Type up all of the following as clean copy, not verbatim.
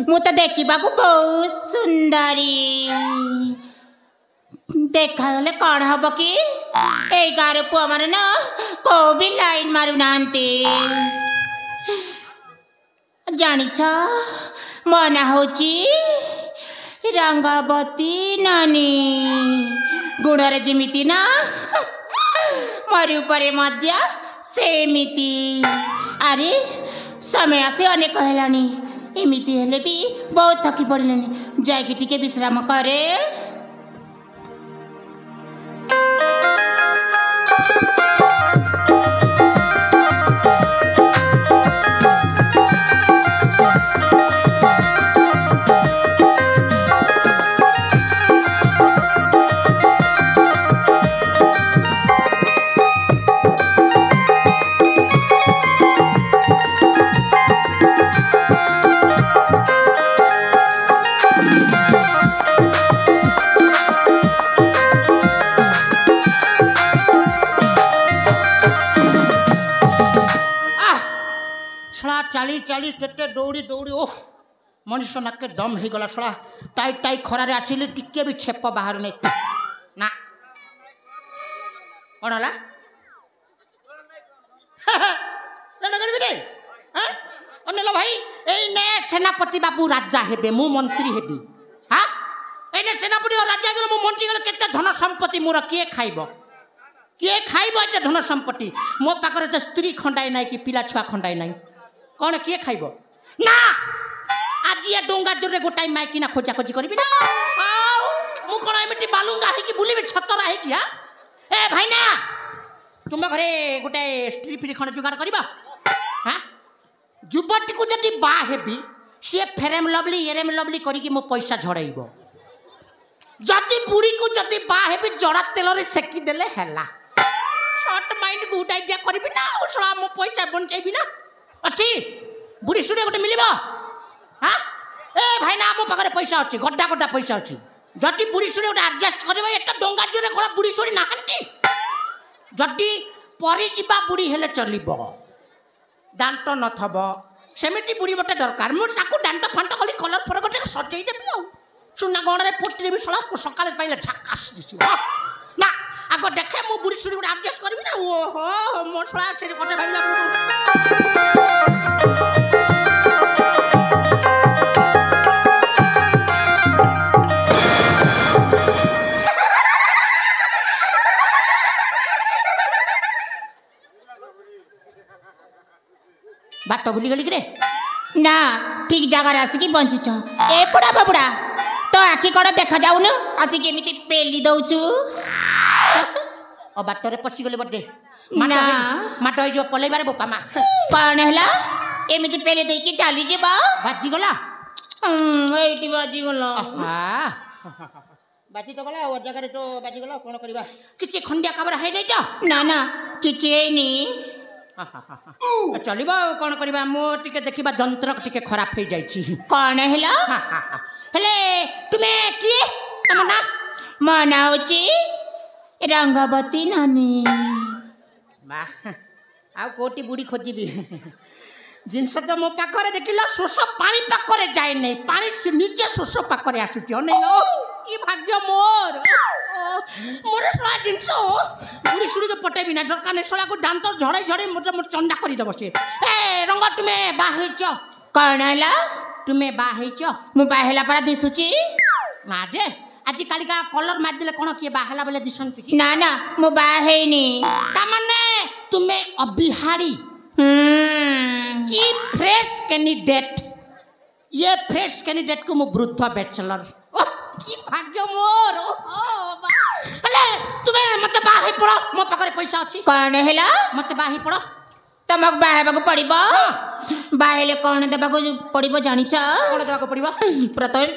मु तो देखा बहुत सुंदरी देखा कौन हम कि यही गाँव पुआ मैंने ना को भी लाइन मारू ना जानिछ मो ना हूँ रंगवती नानी गुणरे जिमिति ना मरी उपरे मध्य सेमिति अरे समय आसे अनेक हेलानी एमिति हेले भी बहुत थकी पड़िलानी जाइकी टिके विश्राम करे चाली चाली केते दौड़ी दौड़ी ओह मनुष्य नाके दम हो गला छड़ा टाई टाई खरार आसिली टिके भी छेप बाहर नहीं ना कौन है अनिल भाई एने सेनापति बाबू राजा हेबे मु मंत्री हेबी हाँ एने सेनापति और राजा गले मु मंत्री गले केते धन संपत्ति मोर किए खाइबो एते धन संपत्ति मो पाखरे तो स्त्री खंडाई नाही कि पिला छुआ खंडाई नाही कौन किए खाइबो ना आज ये डोंगा जोरे गोटाई माइकी ना खोजा खोजी करबी ना आउ मु कोन एमिति बालुंगा है कि बुलीबी छतरा है कि ए भाई ना तुम घरे गोटे स्त्री फिरी खंड जुगाड़ करबा हां जुबटी को जदी बा हेबी से फेरेम लवली एरेम लवली करी कि मो पैसा झड़ाइबो जदी बुढ़ी को जदी बा हेबी जड़ा तेल रे सेकी देले हैला शॉर्ट माइंड गुड आइडिया करबी ना उसला मो पैसा बंचैबी ना अच्छी बुढ़ी सुड़े गोटे मिल हाँ ए भाई ना मो पाखे पैसा अच्छी गड्ढा गड्ढा पैसा अच्छी जदि बुढ़ी सुड़े गोटे आडजस्ट कर डोंगा जोरे कौन बुढ़ी सुड़ी नहांती जदि परिजा बुढ़ी हेले चल दांत नथब सेमती बुढ़ी गोटे दरकार मुझे दांत फांट कली कलर फर गोटे सजेदेवी आ सुना गणरे पोटी देवी सला सकाले पाइले झाकास दिस ना आग देखे मु बुढ़ी सुड़ी गोटे आडजस्ट करबी ना ओहो मो सला से गोटे भाई बाट भूली गली रे ना ठीक जगह आसिकी बंचिच ए बुढ़ा बबुड़ा तो आखि कौन देखा जाऊन आसिक एमती पेली दौचु बाटर पशि गले बदे ना माट हो पलैबार बोपा मा कौन है एमती पेली देकी चली जा बाजी गला ये बाजी गला बाजी तो गला जगह तो बाजी गला कौन करवा किसी खंडिया खबर है नहीं तो ना ना किसी चलो कौन करवा मो टिके देखा जंत्र टिके खराब हो जाइए कौन है हेले तुम्हें किए तुम ना मो ना हूँ रंगवती नानी आ कोटी बुढ़ी खोजी जिनस तो मो पाखे देख शोष पानी पाखे जाए नहीं पानी निजे शोष पाखे आसूची कि भाग्य मोर मोर शला जिनस बुढ़ी सुड़ी के पटेबी ना दरकार नहीं शला को दांत झड़ाई झड़ाई मतलब चंडा करदेव सी ए रंग तुम्हें बाहच कौन है तुम्हें बाहच मु बाहेला परा दिसुची ना जे आज कालिका कलर मारदेले कौन किए बाहला बेले दिसंती कि ना ना मु बाहेनी तामाने तुम्हें अबिहारी की फ्रेश कैंडिडेट ये फ्रेश कैंडिडेट को मु वृद्ध बैचलर की भाग्य मोर अले तुम्हें मत बाहे पड़ो मो पाखरे पैसा अछि कौन है मत बाहे पड़ो तमक बाहेबाकू पड़िबो बाहेले कौन देबाकू पड़िबो जानिछ कौन देबाकू पड़िबो प्रथम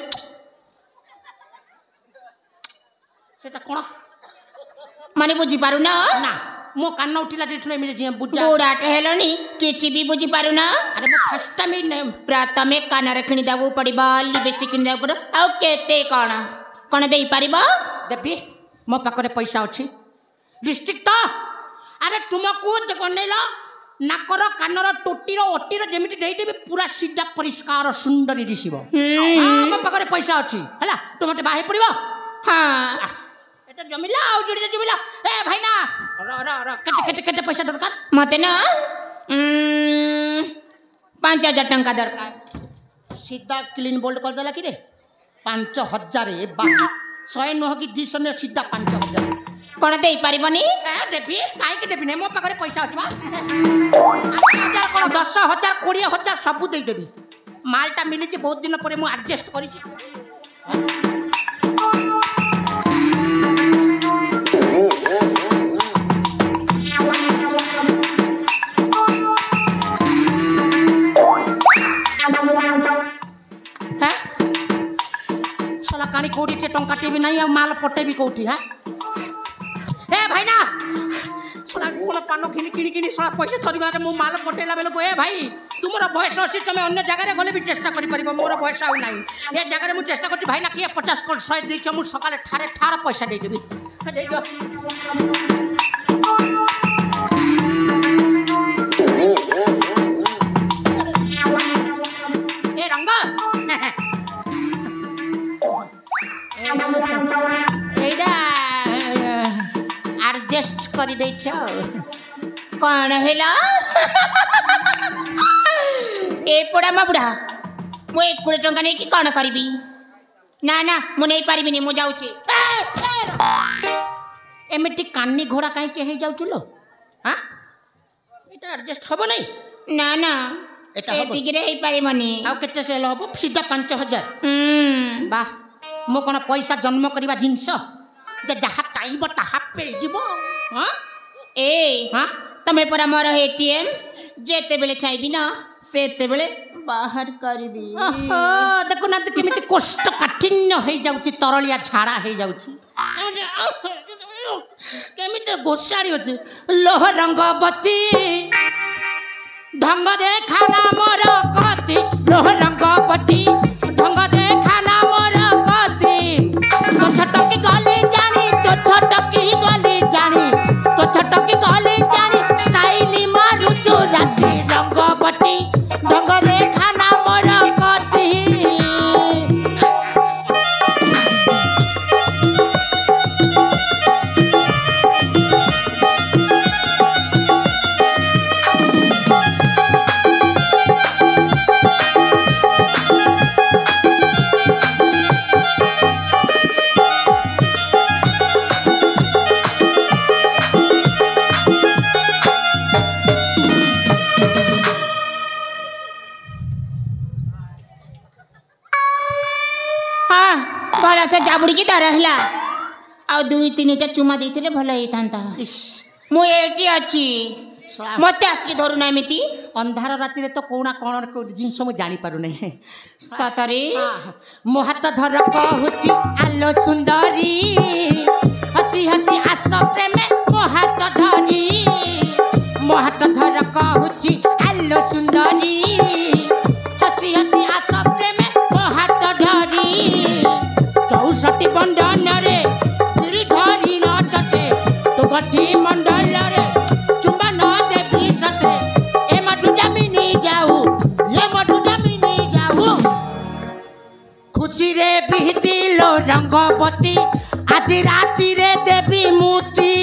सेटा कोन माने बुझी पारु ना मो कान उठिला देखले मिले जे बुझा बुढ़ाटे हेलनी किछि भी बुझी पारु ना अरे मो फर्स्ट टाइम प्रथमे कान रे किनि देबू पड़िबो लिपस्टिक किनि देबू आ केते कोन कोन देई पारिबो देबी मो पाखरे पैसा अछि डिस्ट्रिक्ट तो अरे तुमको देखो नेला नाकर कानर टोटीर ओटीर जेमिति देइदेबी पूरा सीधा परिष्कार सुंदरी दिसिबो मो पाखरे पैसा अछि हला तो मते बाहे पड़िबो हाँ एटा जमिला आउ जड़ी जमिला ए भाईना र र र केते पैसा दरकार मते ना 5000 टंका दरकार सीधा क्लीन बोल्ड कर देला कि रे 5000 ए बाकी 100 नह कि 200 ने सीधा 5000 कौन दे पारिबनी देवी काहे के देबी नै मो पाखरे पैसा अछि बा 5000 कोन 10000 20000 सब दे देबी मालटा मिली जे बहुत दिन परे मु एडजस्ट करी छी साला कानी कोडी के टंकाटे भी नहीं माल पटे भी कोठी है ए भाईना साला कोन पानो किनी किनी किनी साला पैसा सरीबा रे मु माल पटेला बेलो ए भाई तुमरा बयस अछि तमे अन्य जगह रे गले भी चेष्टा करि परिबो मोर बयस आउ नाही ए जगह रे मु चेष्टा करछि भाईना किए 50 कोन 100 दे के मु सकाले ठारे ठार पैसा दे देबी दे दो ए रंगा एडा एडजस्ट करि दै छ कौन हेला ए पोड़ा मा बुढ़ा मु 1 टंका नहीं कि कौन करबी ना ना मु नहीं पारिबिनी मु जाउची एमिति कान्नी घोड़ा काहे के हे जाउछु लो हां एटा एडजस्ट होबो नै ना ना एटा ए होबो तिगिरे हे पारिबनी आ केते से होबो सीधा 5000 वाह मो कोन पैसा जन्म करबा जिंस जे जहा चाइबो ताहा पे जीवो हां ए हां तमे परा मोर एटीएम जेते बेले चाइबी ना सेते बेले बाहर करबी ओहो देखो ना केमिति कष्ट काठिन्य हो जाउची तरलिया झाड़ा हो जाउची केमिति गोसाड़ी होचे लोह रंगवती ढंग दे खाना मोर कति लोह रंगवती ढंग दे खाना मोर कति तो छटकी गली जानी तो छटकी गली जानी तो छटकी गली जानी स्टाइल मारू चुराती रंगवती ढंग दे खाना मोर कति भला से जाबुड़ी की तरह हला आ 2-3टा चुमा देथिले भला हेतांता मु एटी अछि मते आसी धरु ना एमिति अंधार राति रे तो कोना कोन जिंस मु जानि पारु नै सतरे मो हाथ धर कहूची आलो सुंदरी हसी हसी आस प्रेम मो हाथ धरी मो हाथ धर कहूची आलो सुंदरी हसी हसी आस प्रेम मो हाथ धरी 64 बंधन रे गिरी धरी नटते तो गठी मंडल रे चुंबा न देवी सते ए मधु जमीनी जाऊ ये मधु जमीनी जाऊ खुशी रे बिहती लो रंगवती आधी राती रे देवी मूर्ति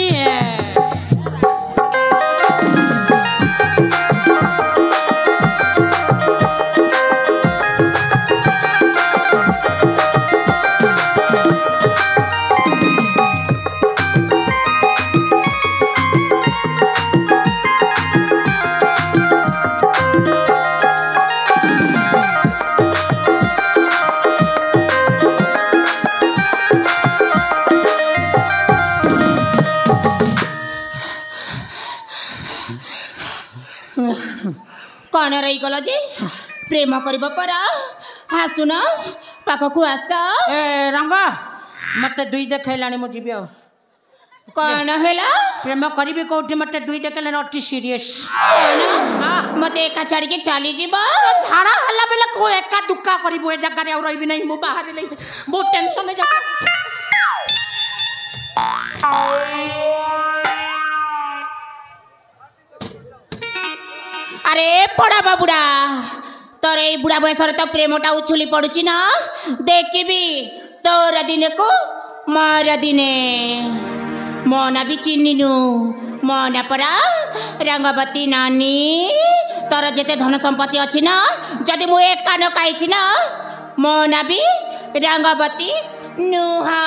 कौन रही गल जे प्रेम करब परा हासुन पाखकु आस ए रंग मते दुई देखैलानी मु जीबी आ कौन हेला प्रेम करिबी कोठी मते दुई देखैलानी अति सीरियस मते एका छाड़ी के चली जीव झाड़ा हल्ला बेला को एका दुक्का करिबो ए जगह रे और रहिबी नहीं मु बाहर ले बहुत टेंशन है जा আরে পড়া বাবুড়া তোর এই বুড়া বয়সরে তো প্রেমটা উছুলি পড়ুছি না দেখিবি তোর দিনে কো মার দিনে মনা বি চিহ্নিনু মনা পরা রঙ্গবতী নানি তোর যেতে ধন সম্পত্তি অছি না যদি মু এক কান খাইছি না মনা বি রঙ্গবতী নুহা